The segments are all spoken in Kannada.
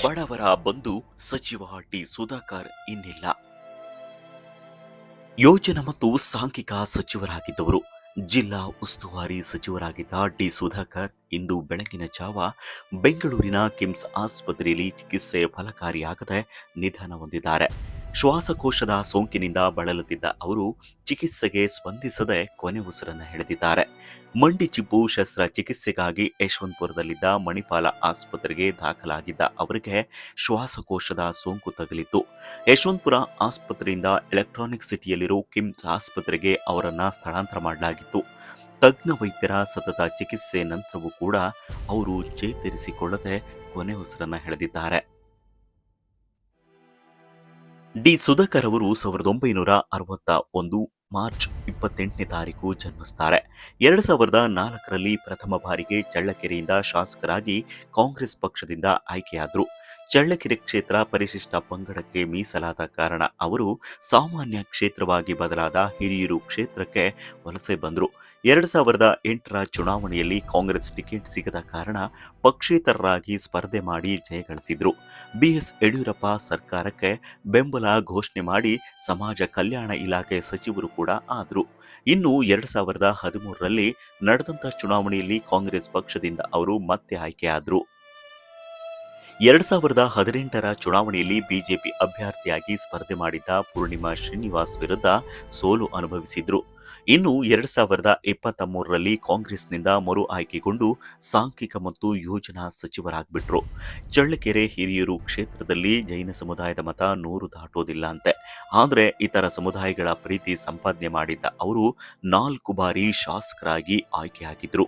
ಬಡವರ ಬಂಧು ಸಚಿವ ಡಿ ಸುಧಾಕರ್ ಇನ್ನಿಲ್ಲ. ಯೋಜನಾ ಮತ್ತು ಸಾಂಖ್ಯಿಕ ಸಚಿವರಾಗಿದ್ದವರು, ಜಿಲ್ಲಾ ಉಸ್ತುವಾರಿ ಸಚಿವರಾಗಿದ್ದ ಡಿ ಸುಧಾಕರ್ ಇಂದು ಬೆಳಗಿನ ಜಾವ ಬೆಂಗಳೂರಿನ ಕಿಮ್ಸ್ ಆಸ್ಪತ್ರೆಯಲ್ಲಿ ಚಿಕಿತ್ಸೆ ಫಲಕಾರಿಯಾಗದೆ ನಿಧನ ಹೊಂದಿದ್ದಾರೆ. ಶ್ವಾಸಕೋಶದ ಸೋಂಕಿನಿಂದ ಬಳಲುತ್ತಿದ್ದ ಅವರು ಚಿಕಿತ್ಸೆಗೆ ಸ್ಪಂದಿಸದೆ ಕೊನೆ ಉಸಿರನ್ನು ಎಳೆದಿದ್ದಾರೆ. ಮಂಡಿ ಚಿಪ್ಪು ಶಸ್ತ್ರಚಿಕಿತ್ಸೆಗಾಗಿ ಯಶವಂತಪುರದಲ್ಲಿದ್ದ ಮಣಿಪಾಲ ಆಸ್ಪತ್ರೆಗೆ ದಾಖಲಾಗಿದ್ದ ಅವರಿಗೆ ಶ್ವಾಸಕೋಶದ ಸೋಂಕು ತಗುಲಿತ್ತು. ಯಶವಂತಪುರ ಆಸ್ಪತ್ರೆಯಿಂದ ಎಲೆಕ್ಟ್ರಾನಿಕ್ ಸಿಟಿಯಲ್ಲಿರೋ ಕಿಮ್ಸ್ ಆಸ್ಪತ್ರೆಗೆ ಅವರನ್ನ ಸ್ಥಳಾಂತರ ಮಾಡಲಾಗಿತ್ತು. ತಜ್ಞ ವೈದ್ಯರ ಸತತ ಚಿಕಿತ್ಸೆ ನಂತರವೂ ಕೂಡ ಅವರು ಚೇತರಿಸಿಕೊಳ್ಳದೆ ಕೊನೆ ಉಸಿರನ್ನ ಎಳೆದಿದ್ದಾರೆ. ಡಿ ಸುಧಾಕರ್ ಅವರು 1961 ಮಾರ್ಚ್ 28ನೇ ತಾರೀಕು ಜನ್ಮಿಸುತ್ತಾರೆ. 2004ರಲ್ಲಿ ಪ್ರಥಮ ಬಾರಿಗೆ ಚಳ್ಳಕೆರೆಯಿಂದ ಶಾಸಕರಾಗಿ ಕಾಂಗ್ರೆಸ್ ಪಕ್ಷದಿಂದ ಆಯ್ಕೆಯಾದರು. ಚಳ್ಳಕೆರೆ ಕ್ಷೇತ್ರ ಪರಿಶಿಷ್ಟ ಪಂಗಡಕ್ಕೆ ಮೀಸಲಾದ ಕಾರಣ ಅವರು ಸಾಮಾನ್ಯ ಕ್ಷೇತ್ರವಾಗಿ ಬದಲಾದ ಹಿರಿಯೂರು ಕ್ಷೇತ್ರಕ್ಕೆ ವಲಸೆ ಬಂದರು. 2008ರ ಚುನಾವಣೆಯಲ್ಲಿ ಕಾಂಗ್ರೆಸ್ ಟಿಕೆಟ್ ಸಿಗದ ಕಾರಣ ಪಕ್ಷೇತರರಾಗಿ ಸ್ಪರ್ಧೆ ಮಾಡಿ ಜಯಗಳಿಸಿದ್ರು. ಬಿಎಸ್ ಯಡಿಯೂರಪ್ಪ ಸರ್ಕಾರಕ್ಕೆ ಬೆಂಬಲ ಘೋಷಣೆ ಮಾಡಿ ಸಮಾಜ ಕಲ್ಯಾಣ ಇಲಾಖೆ ಸಚಿವರು ಕೂಡ ಆದರು. ಇನ್ನು 2013ರಲ್ಲಿ ನಡೆದಂತ ಚುನಾವಣೆಯಲ್ಲಿ ಕಾಂಗ್ರೆಸ್ ಪಕ್ಷದಿಂದ ಅವರು ಮತ್ತೆ ಆಯ್ಕೆಯಾದರು. 2018ರ ಚುನಾವಣೆಯಲ್ಲಿ ಬಿಜೆಪಿ ಅಭ್ಯರ್ಥಿಯಾಗಿ ಸ್ಪರ್ಧೆ ಮಾಡಿದ್ದ ಪೂರ್ಣಿಮಾ ಶ್ರೀನಿವಾಸ್ ವಿರುದ್ಧ ಸೋಲು ಅನುಭವಿಸಿದ್ರು. ಇನ್ನು 2023ರಲ್ಲಿ ಕಾಂಗ್ರೆಸ್ನಿಂದ ಮರು ಆಯ್ಕೆಗೊಂಡು ಸಾಂಖ್ಯಿಕ ಮತ್ತು ಯೋಜನಾ ಸಚಿವರಾಗ್ಬಿಟ್ರು. ಚಳ್ಳಕೆರೆ ಹಿರಿಯೂರು ಕ್ಷೇತ್ರದಲ್ಲಿ ಜೈನ ಸಮುದಾಯದ ಮತ 100 ದಾಟೋದಿಲ್ಲ ಅಂತೆ. ಆದರೆ ಇತರ ಸಮುದಾಯಗಳ ಪ್ರೀತಿ ಸಂಪಾದನೆ ಮಾಡಿದ್ದ ಅವರು 4 ಬಾರಿ ಶಾಸಕರಾಗಿ ಆಯ್ಕೆಯಾಗಿದ್ರು.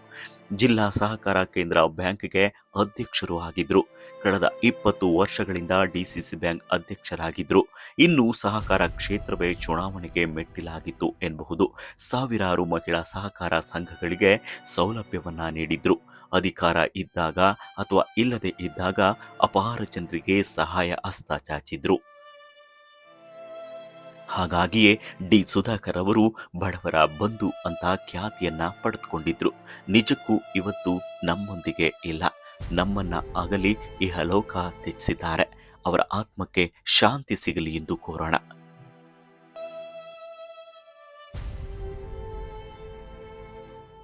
ಜಿಲ್ಲಾ ಸಹಕಾರ ಕೇಂದ್ರ ಬ್ಯಾಂಕ್ಗೆ ಅಧ್ಯಕ್ಷರು ಆಗಿದ್ರು. ಕಳೆದ 20 ವರ್ಷಗಳಿಂದ ಡಿಸಿಸಿ ಬ್ಯಾಂಕ್ ಅಧ್ಯಕ್ಷರಾಗಿದ್ರು. ಇನ್ನು ಸಹಕಾರ ಕ್ಷೇತ್ರವೇ ಚುನಾವಣೆಗೆ ಮೆಟ್ಟಿಲಾಗಿತ್ತು ಎನ್ನಬಹುದು. ಸಾವಿರಾರು ಮಹಿಳಾ ಸಹಕಾರ ಸಂಘಗಳಿಗೆ ಸೌಲಭ್ಯವನ್ನ ನೀಡಿದ್ರು. ಅಧಿಕಾರ ಇದ್ದಾಗ ಅಥವಾ ಇಲ್ಲದೆ ಇದ್ದಾಗ ಅಪಾರ ಜನರಿಗೆ ಸಹಾಯ ಹಸ್ತ ಚಾಚಿದ್ರು. ಹಾಗಾಗಿಯೇ ಡಿ ಸುಧಾಕರ್ ಅವರು ಬಡವರ ಬಂಧು ಅಂತ ಖ್ಯಾತಿಯನ್ನ ಪಡೆದುಕೊಂಡಿದ್ರು. ನಿಜಕ್ಕೂ ಇವತ್ತು ನಮ್ಮೊಂದಿಗೆ ಇಲ್ಲ, ನಮ್ಮನ್ನ ಅಗಲಿ ಇಹಲೋಕ ತ್ಯಜಿಸಿದ್ದಾರೆ. ಅವರ ಆತ್ಮಕ್ಕೆ ಶಾಂತಿ ಸಿಗಲಿ ಎಂದು ಕೋರೋಣ.